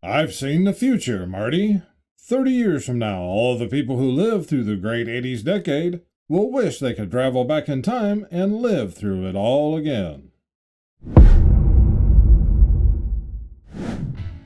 I've seen the future, Marty. 30 years from now, all of the people who lived through the great 80s decade will wish they could travel back in time and live through it all again.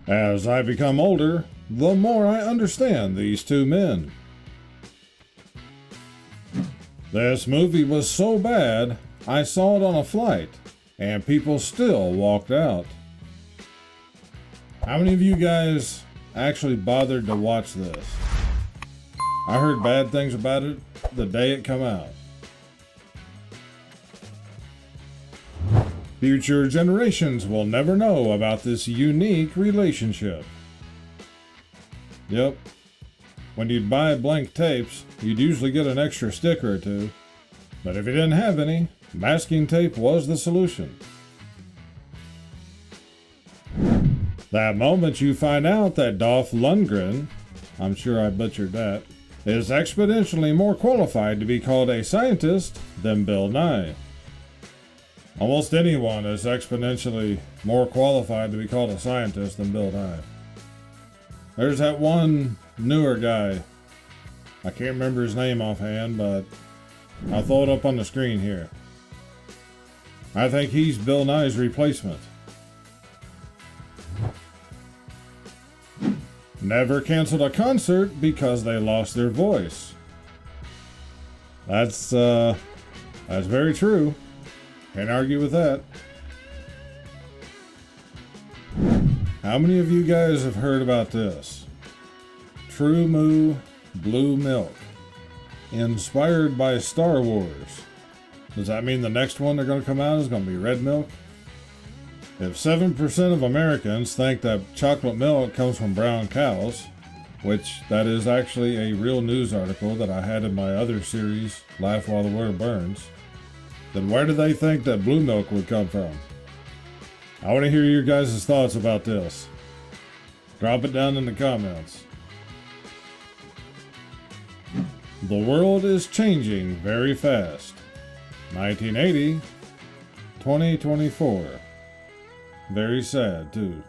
As I become older, the more I understand these two men. This movie was so bad, I saw it on a flight, and people still walked out. How many of you guys actually bothered to watch this? I heard bad things about it the day it come out. Future generations will never know about this unique relationship. Yep. When you'd buy blank tapes, you'd usually get an extra sticker or two. But if you didn't have any, masking tape was the solution. That moment you find out that Dolph Lundgren, I'm sure I butchered that, is exponentially more qualified to be called a scientist than Bill Nye. Almost anyone is exponentially more qualified to be called a scientist than Bill Nye. There's that one newer guy. I can't remember his name offhand, but I'll throw it up on the screen here. I think he's Bill Nye's replacement. Never canceled a concert because they lost their voice. That's very true. Can't argue with that. How many of you guys have heard about this? True Moo Blue Milk. Inspired by Star Wars. Does that mean the next one they're going to come out is going to be red milk? If 7% of Americans think that chocolate milk comes from brown cows, which that is actually a real news article that I had in my other series, Laugh While the World Burns, then where do they think that blue milk would come from? I want to hear your guys' thoughts about this. Drop it down in the comments. The world is changing very fast. 1980, 2024. Very sad, too.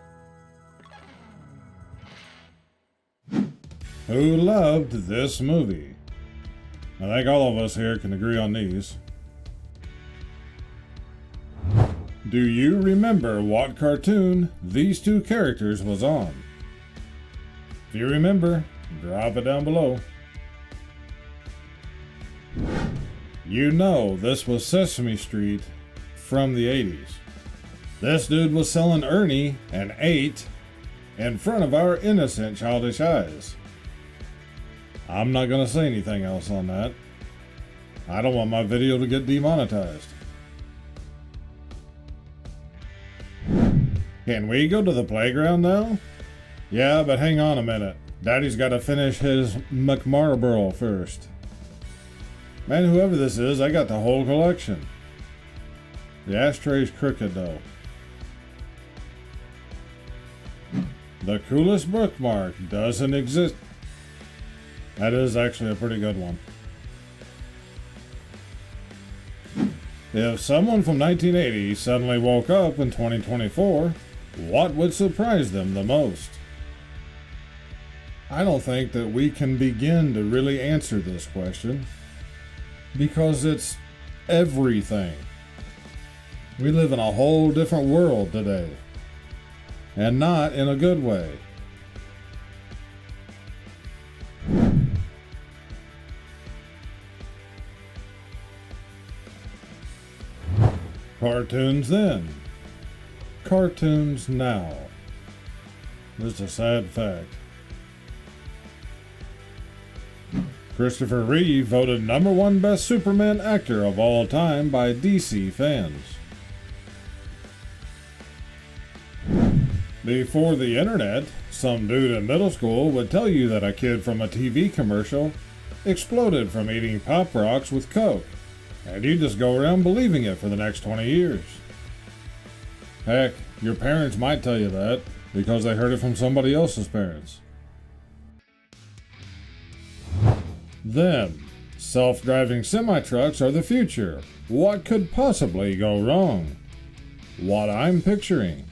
Who loved this movie? I think all of us here can agree on these. Do you remember what cartoon these two characters was on? If you remember, drop it down below. You know this was Sesame Street from the 80s. This dude was selling Ernie and 8 in front of our innocent, childish eyes. I'm not going to say anything else on that. I don't want my video to get demonetized. Can we go to the playground now? Yeah, but hang on a minute. Daddy's got to finish his McMarlboro first. Man, whoever this is, I got the whole collection. The ashtray's crooked though. The coolest bookmark doesn't exist. That is actually a pretty good one. If someone from 1980 suddenly woke up in 2024, what would surprise them the most? I don't think that we can begin to really answer this question because it's everything. We live in a whole different world today, and not in a good way. Cartoons then, cartoons now. This is a sad fact. Christopher Reeve voted #1 best Superman actor of all time by DC fans. Before the internet, some dude in middle school would tell you that a kid from a TV commercial exploded from eating Pop Rocks with Coke, and you just go around believing it for the next 20 years. Heck, your parents might tell you that because they heard it from somebody else's parents. Then, self-driving semi-trucks are the future. What could possibly go wrong? What I'm picturing.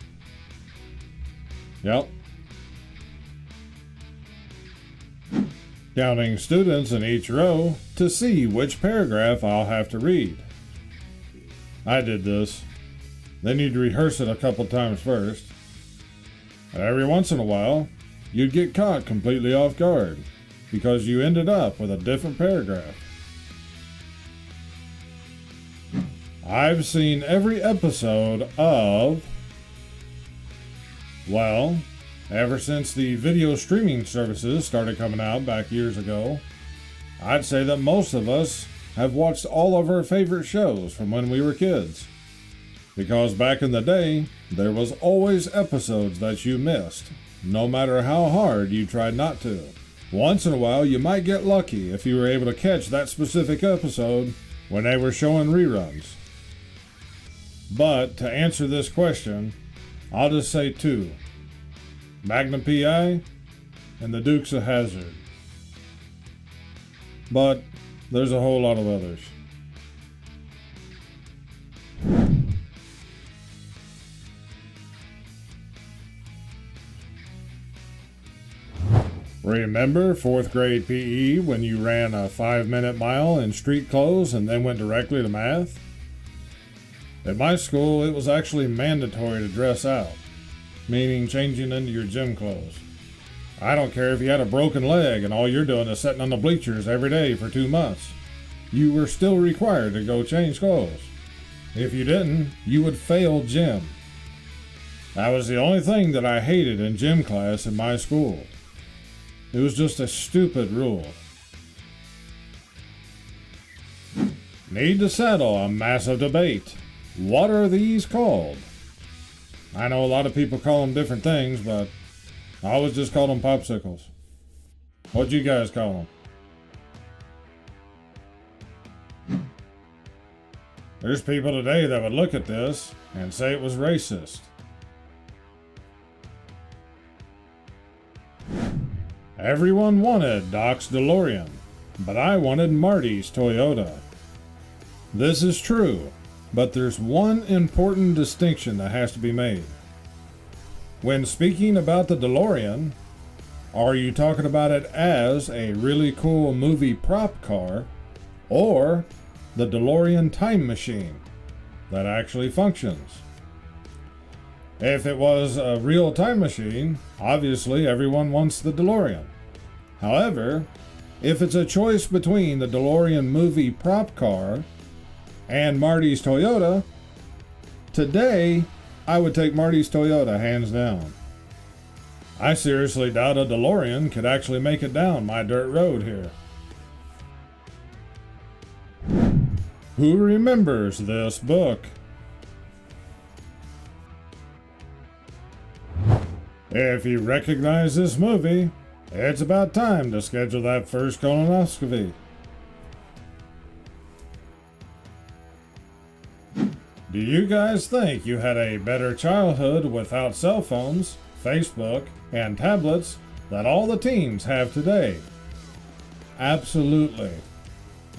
Yep, counting students in each row to see which paragraph I'll have to read. I did this. Then you'd rehearse it a couple times first. And every once in a while, you'd get caught completely off guard because you ended up with a different paragraph. I've seen every episode of, well, ever since the video streaming services started coming out back years ago. I'd say that most of us have watched all of our favorite shows from when we were kids. Because back in the day, there was always episodes that you missed, no matter how hard you tried not to. Once in a while, you might get lucky if you were able to catch that specific episode when they were showing reruns. But to answer this question, I'll just say two: Magnum P.I. and the Dukes of Hazzard. But there's a whole lot of others. Remember 4th grade PE when you ran a 5-minute mile in street clothes and then went directly to math? At my school, it was actually mandatory to dress out, meaning changing into your gym clothes. I don't care if you had a broken leg and all you're doing is sitting on the bleachers every day for 2 months. You were still required to go change clothes. If you didn't, you would fail gym. That was the only thing that I hated in gym class in my school. It was just a stupid rule. Need to settle a massive debate. What are these called? I know a lot of people call them different things, but I always just call them popsicles. What'd you guys call them? There's people today that would look at this and say it was racist. Everyone wanted Doc's DeLorean, but I wanted Marty's Toyota. This is true, but there's one important distinction that has to be made. When speaking about the DeLorean, are you talking about it as a really cool movie prop car, or the DeLorean time machine that actually functions? If it was a real time machine, obviously everyone wants the DeLorean. However, if it's a choice between the DeLorean movie prop car and Marty's Toyota, today I would take Marty's Toyota hands down. I seriously doubt a DeLorean could actually make it down my dirt road here. Who remembers this book? If you recognize this movie, it's about time to schedule that first colonoscopy. Do you guys think you had a better childhood without cell phones, Facebook, and tablets that all the teens have today? Absolutely,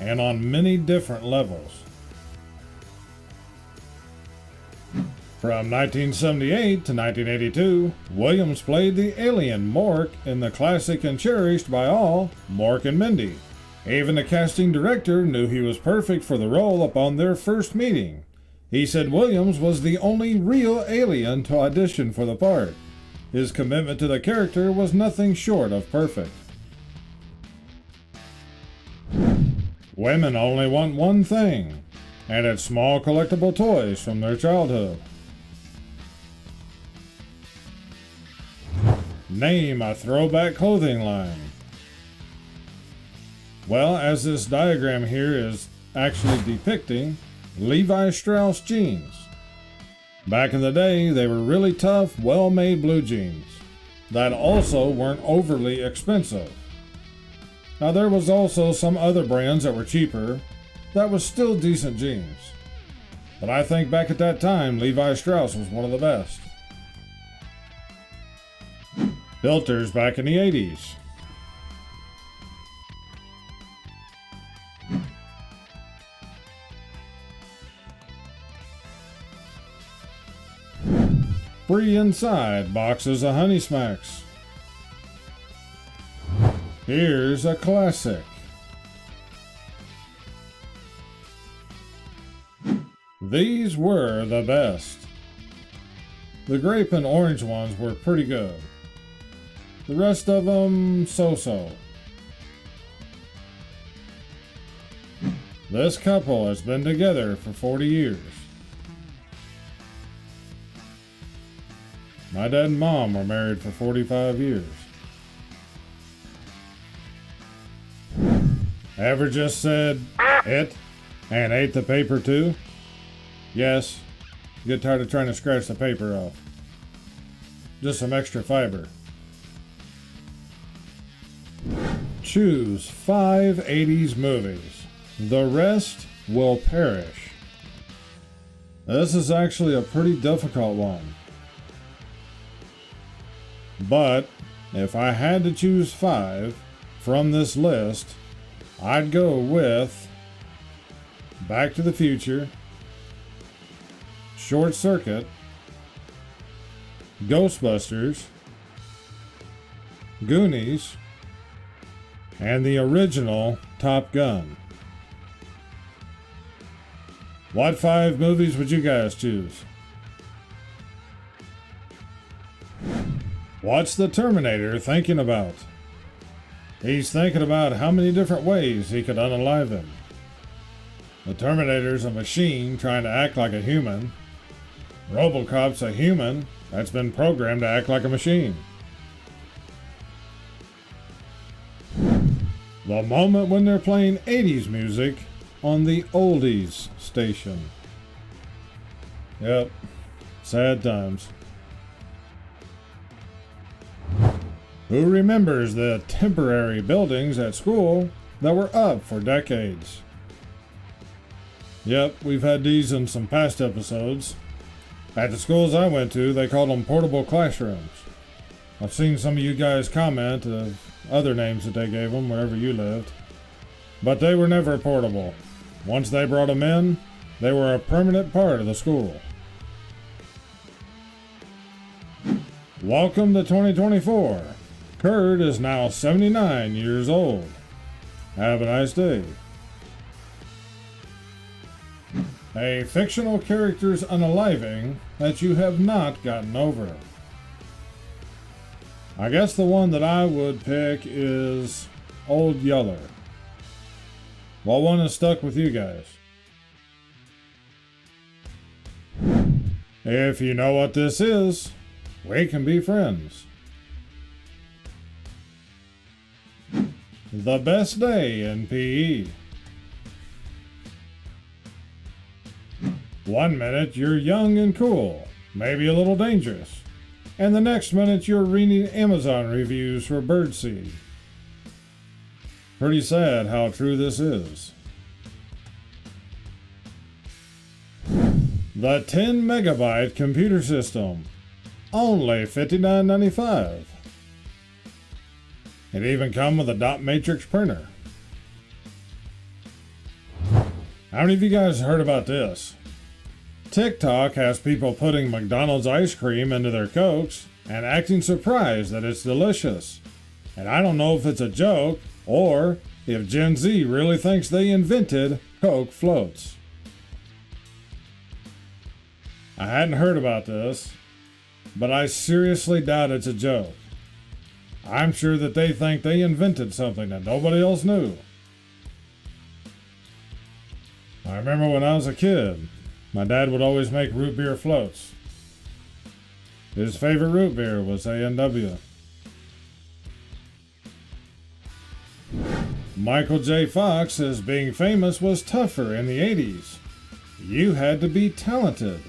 and on many different levels. From 1978 to 1982, Williams played the alien Mork in the classic and cherished by all, Mork and Mindy. Even the casting director knew he was perfect for the role upon their first meeting. He said Williams was the only real alien to audition for the part. His commitment to the character was nothing short of perfect. Women only want one thing, and it's small collectible toys from their childhood. Name a throwback clothing line. Well, as this diagram here is actually depicting, Levi Strauss jeans. Back in the day, they were really tough, well-made blue jeans that also weren't overly expensive. Now, there was also some other brands that were cheaper that was still decent jeans. But I think back at that time, Levi Strauss was one of the best. Filters back in the 80s. Free inside boxes of Honey Smacks. Here's a classic. These were the best. The grape and orange ones were pretty good. The rest of them, so-so. This couple has been together for 40 years. My dad and mom were married for 45 years. Ever just said it and ate the paper too? Yes. Get tired of trying to scratch the paper off. Just some extra fiber. Choose 5 80s movies. The rest will perish. This is actually a pretty difficult one. But if I had to choose 5 from this list, I'd go with Back to the Future, Short Circuit, Ghostbusters, Goonies, and the original Top Gun. What 5 movies would you guys choose? What's the Terminator thinking about? He's thinking about how many different ways he could unalive him. The Terminator's a machine trying to act like a human. RoboCop's a human that's been programmed to act like a machine. The moment when they're playing 80s music on the oldies station. Yep, sad times. Who remembers the temporary buildings at school that were up for decades? Yep, we've had these in some past episodes. At the schools I went to, they called them portable classrooms. I've seen some of you guys comment of other names that they gave them wherever you lived. But they were never portable. Once they brought them in, they were a permanent part of the school. Welcome to 2024. Kurt is now 79 years old. Have a nice day. A fictional character's unaliving that you have not gotten over. I guess the one that I would pick is Old Yeller. What one is stuck with you guys? If you know what this is, we can be friends. The best day in PE. 1 minute you're young and cool, maybe a little dangerous, and the next minute you're reading Amazon reviews for birdseed. Pretty sad how true this is. The 10 megabyte computer system, only $59.95. It even comes with a dot matrix printer. How many of you guys heard about this? TikTok has people putting McDonald's ice cream into their Cokes and acting surprised that it's delicious. And I don't know if it's a joke or if Gen Z really thinks they invented Coke floats. I hadn't heard about this, but I seriously doubt it's a joke. I'm sure that they think they invented something that nobody else knew. I remember when I was a kid, my dad would always make root beer floats. His favorite root beer was A&W. Michael J. Fox says being famous was tougher in the 80s. You had to be talented.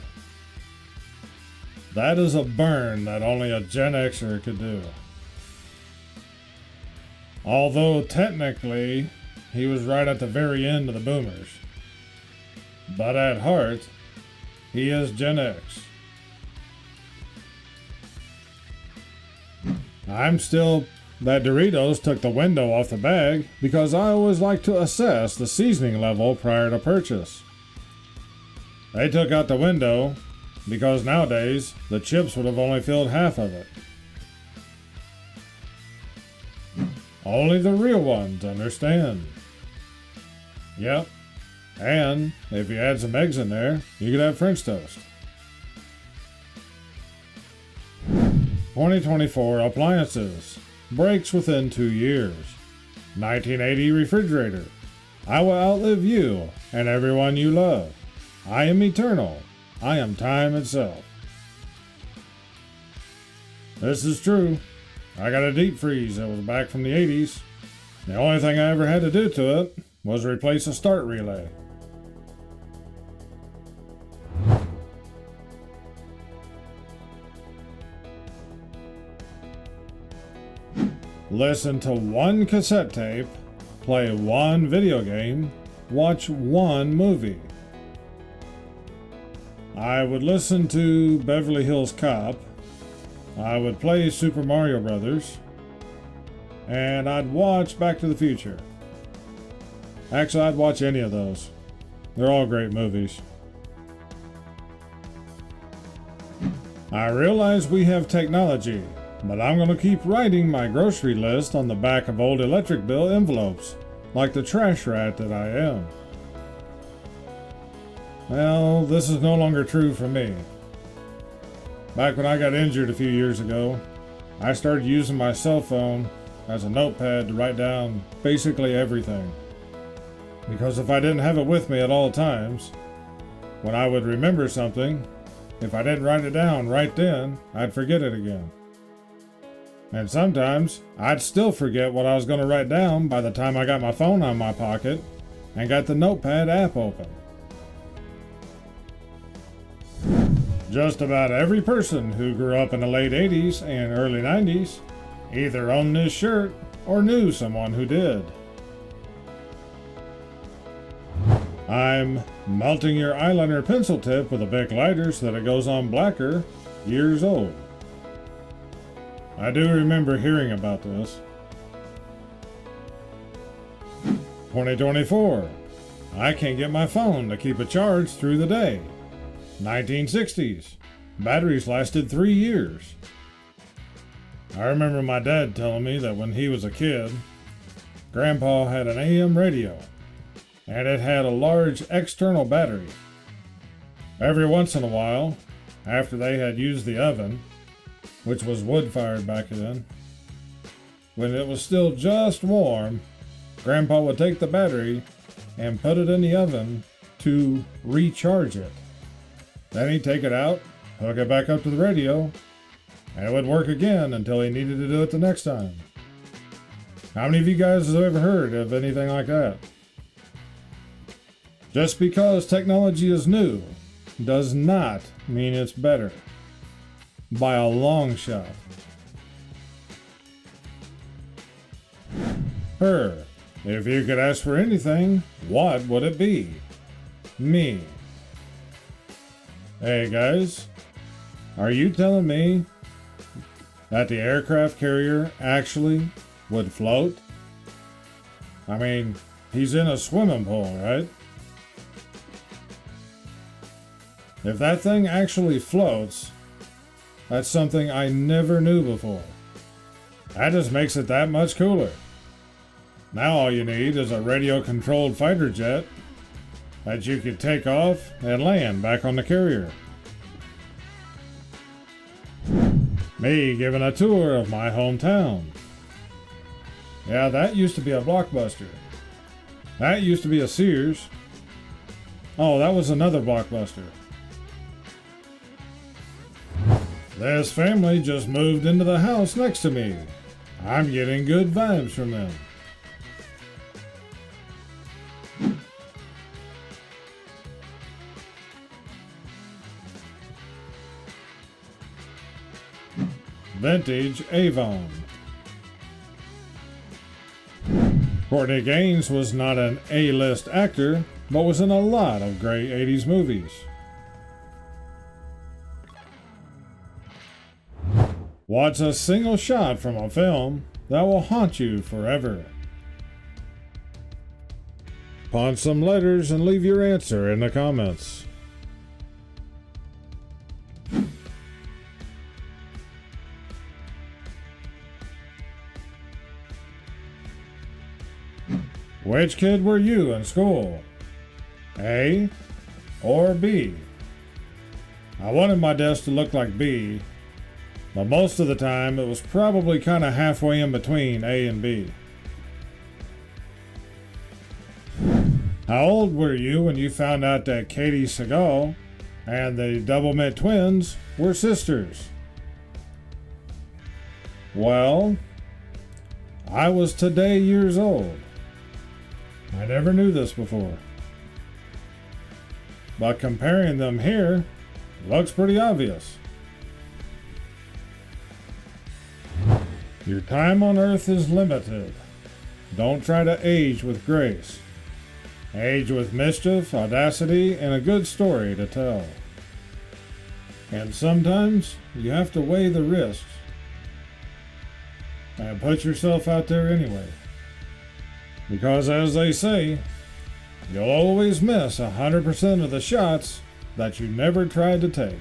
That is a burn that only a Gen Xer could do. Although technically, he was right at the very end of the boomers. But at heart, he is Gen X. I'm still that Doritos took the window off the bag because I always like to assess the seasoning level prior to purchase. They took out the window because nowadays the chips would have only filled half of it. Only the real ones understand. Yep. And if you add some eggs in there, you could have French toast. 2024 appliances. Breaks within 2 years. 1980 refrigerator. I will outlive you and everyone you love. I am eternal. I am time itself. This is true. I got a deep freeze that was back from the 80s. The only thing I ever had to do to it was replace a start relay. Listen to one cassette tape, play one video game, watch one movie. I would listen to Beverly Hills Cop, I would play Super Mario Brothers, and I'd watch Back to the Future. Actually, I'd watch any of those. They're all great movies. I realize we have technology, but I'm going to keep writing my grocery list on the back of old electric bill envelopes, like the trash rat that I am. Well, this is no longer true for me. Back when I got injured a few years ago, I started using my cell phone as a notepad to write down basically everything. Because if I didn't have it with me at all times, when I would remember something, if I didn't write it down right then, I'd forget it again. And sometimes I'd still forget what I was going to write down by the time I got my phone on my pocket and got the notepad app open. Just about every person who grew up in the late 80s and early 90s either owned this shirt or knew someone who did. I'm melting your eyeliner pencil tip with a Bic lighter so that it goes on blacker years old. I do remember hearing about this. 2024. I can't get my phone to keep it charged through the day. 1960s. Batteries lasted 3 years. I remember my dad telling me that when he was a kid, Grandpa had an AM radio, and it had a large external battery. Every once in a while, after they had used the oven, which was wood-fired back then, when it was still just warm, Grandpa would take the battery and put it in the oven to recharge it. Then he'd take it out, hook it back up to the radio, and it would work again until he needed to do it the next time. How many of you guys have ever heard of anything like that? Just because technology is new does not mean it's better. By a long shot. Her. If you could ask for anything, what would it be? Me. Hey guys, are you telling me that the aircraft carrier actually would float? I mean, he's in a swimming pool, right? If that thing actually floats, that's something I never knew before. That just makes it that much cooler. Now all you need is a radio-controlled fighter jet that you could take off and land back on the carrier. Me giving a tour of my hometown. Yeah, that used to be a Blockbuster. That used to be a Sears. Oh, that was another Blockbuster. This family just moved into the house next to me. I'm getting good vibes from them. Vintage Avon. Courtney Gaines was not an A-list actor, but was in a lot of great 80s movies. What's a single shot from a film that will haunt you forever? Punch some letters and leave your answer in the comments. Which kid were you in school? A or B? I wanted my desk to look like B, but most of the time it was probably kind of halfway in between A and B. How old were you when you found out that Katie Seagal and the Double Mint twins were sisters? Well, I was today years old. I never knew this before. But comparing them here looks pretty obvious. Your time on Earth is limited. Don't try to age with grace. Age with mischief, audacity, and a good story to tell. And sometimes you have to weigh the risks and put yourself out there anyway. Because as they say, you'll always miss 100% of the shots that you never tried to take.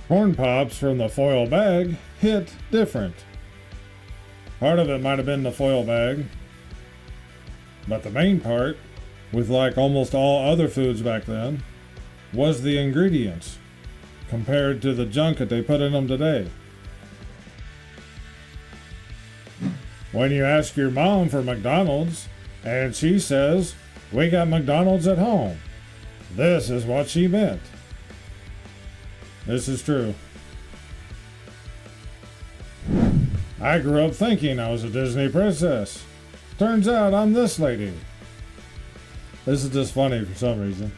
Corn Pops from the foil bag hit different. Part of it might have been the foil bag, but the main part, with like almost all other foods back then, was the ingredients compared to the junk that they put in them today. When you ask your mom for McDonald's and she says, "We got McDonald's at home," this is what she meant. This is true. I grew up thinking I was a Disney princess. Turns out I'm this lady. This is just funny for some reason.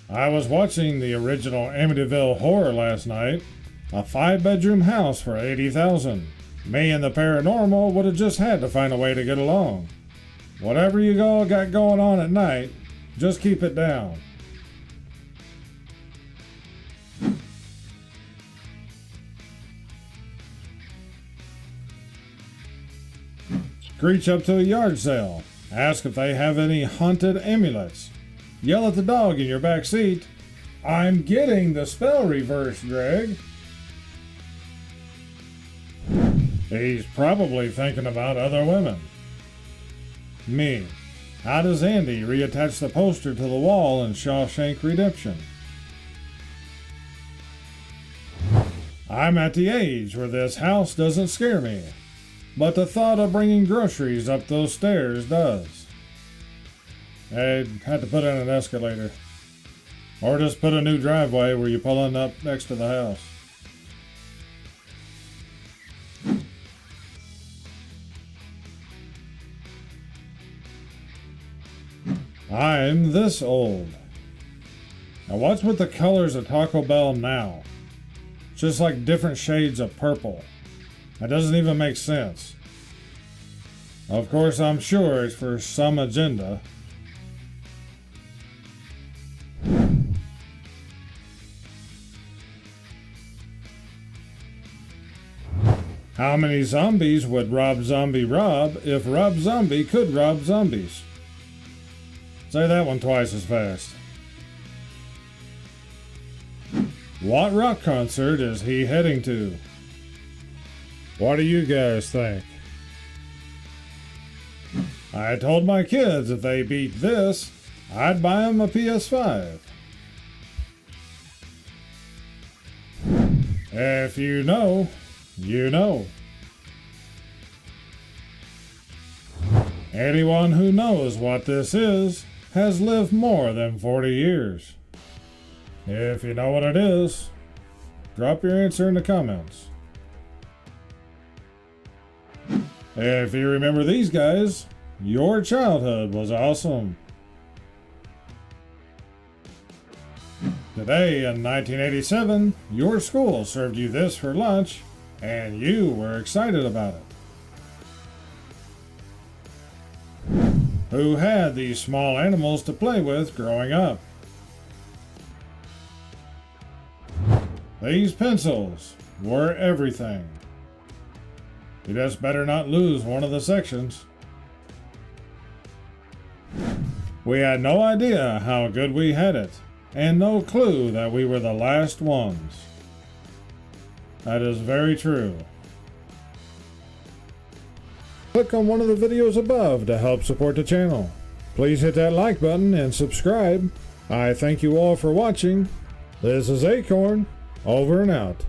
I was watching the original Amityville Horror last night. A 5-bedroom house for $80,000. Me and the paranormal would have just had to find a way to get along. Whatever you all got going on at night, just keep it down. Screech up to a yard sale. Ask if they have any haunted amulets. Yell at the dog in your back seat, "I'm getting the spell reversed, Greg." He's probably thinking about other women. Me. How does Andy reattach the poster to the wall in Shawshank Redemption? I'm at the age where this house doesn't scare me, but the thought of bringing groceries up those stairs does. I'd have to put in an escalator. Or just put a new driveway where you're pulling up next to the house. I'm this old. Now what's with the colors of Taco Bell now? It's just like different shades of purple. That doesn't even make sense. Of course, I'm sure it's for some agenda. How many zombies would Rob Zombie rob if Rob Zombie could rob zombies? Say that one twice as fast. What rock concert is he heading to? What do you guys think? I told my kids if they beat this, I'd buy them a PS5. If you know, you know. Anyone who knows what this is has lived more than 40 years. If you know what it is, drop your answer in the comments. If you remember these guys, your childhood was awesome. Today in 1987, your school served you this for lunch, and you were excited about it. Who had these small animals to play with growing up? These pencils were everything. You just better not lose one of the sections. We had no idea how good we had it, and no clue that we were the last ones. That is very true. Click on one of the videos above to help support the channel. Please hit that like button and subscribe. I thank you all for watching. This is Akorn, over and out.